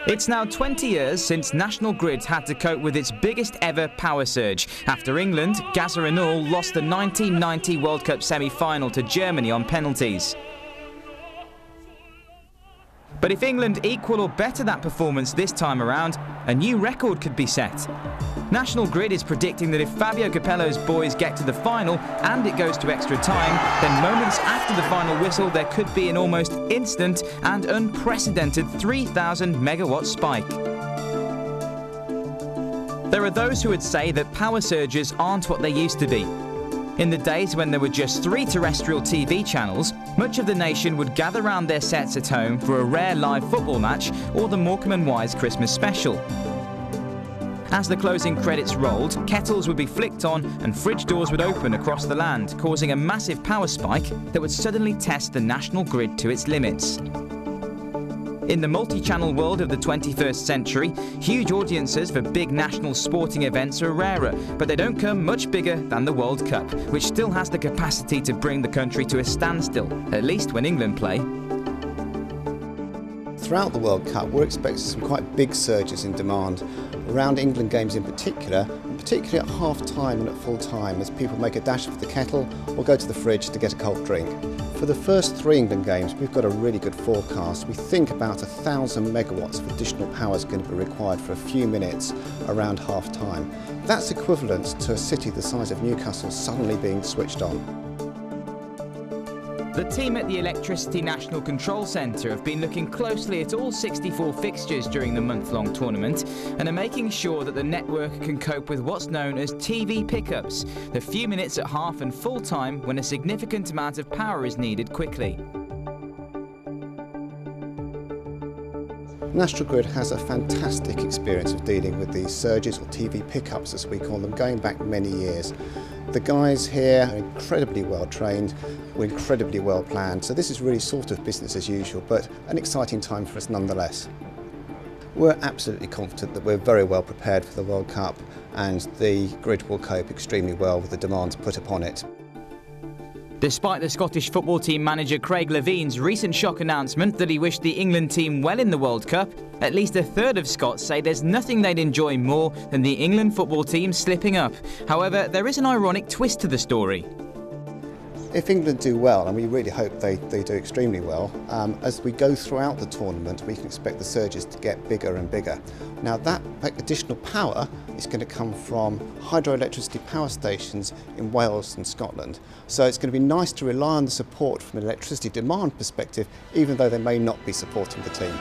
It's now 20 years since National Grid had to cope with its biggest ever power surge after England, Gazza and all, lost the 1990 World Cup semi-final to Germany on penalties. But if England equal or better that performance this time around, a new record could be set. National Grid is predicting that if Fabio Capello's boys get to the final and it goes to extra time, then moments after the final whistle there could be an almost instant and unprecedented 3,000 megawatt spike. There are those who would say that power surges aren't what they used to be. In the days when there were just 3 terrestrial TV channels, much of the nation would gather round their sets at home for a rare live football match or the Morecambe and Wise Christmas special. As the closing credits rolled, kettles would be flicked on and fridge doors would open across the land, causing a massive power spike that would suddenly test the National Grid to its limits. In the multi-channel world of the 21st century, huge audiences for big national sporting events are rarer, but they don't come much bigger than the World Cup, which still has the capacity to bring the country to a standstill, at least when England play. Throughout the World Cup, we're expecting some quite big surges in demand around England games in particular, and particularly at half-time and at full-time, as people make a dash for the kettle or go to the fridge to get a cold drink. For the first 3 England games, we've got a really good forecast. We think about 1,000 megawatts of additional power is going to be required for a few minutes around half-time. That's equivalent to a city the size of Newcastle suddenly being switched on. The team at the Electricity National Control Centre have been looking closely at all 64 fixtures during the month-long tournament and are making sure that the network can cope with what's known as TV pickups, the few minutes at half and full time when a significant amount of power is needed quickly. National Grid has a fantastic experience of dealing with these surges, or TV pickups as we call them, going back many years. The guys here are incredibly well trained, we're incredibly well planned, so this is really sort of business as usual, but an exciting time for us nonetheless. We're absolutely confident that we're very well prepared for the World Cup and the grid will cope extremely well with the demands put upon it. Despite the Scottish football team manager Craig Levine's recent shock announcement that he wished the England team well in the World Cup, at least a third of Scots say there's nothing they'd enjoy more than the England football team slipping up. However, there is an ironic twist to the story. If England do well, and we really hope they do extremely well, as we go throughout the tournament we can expect the surges to get bigger and bigger. Now that additional power is going to come from hydroelectricity power stations in Wales and Scotland. So it's going to be nice to rely on the support from an electricity demand perspective, even though they may not be supporting the team.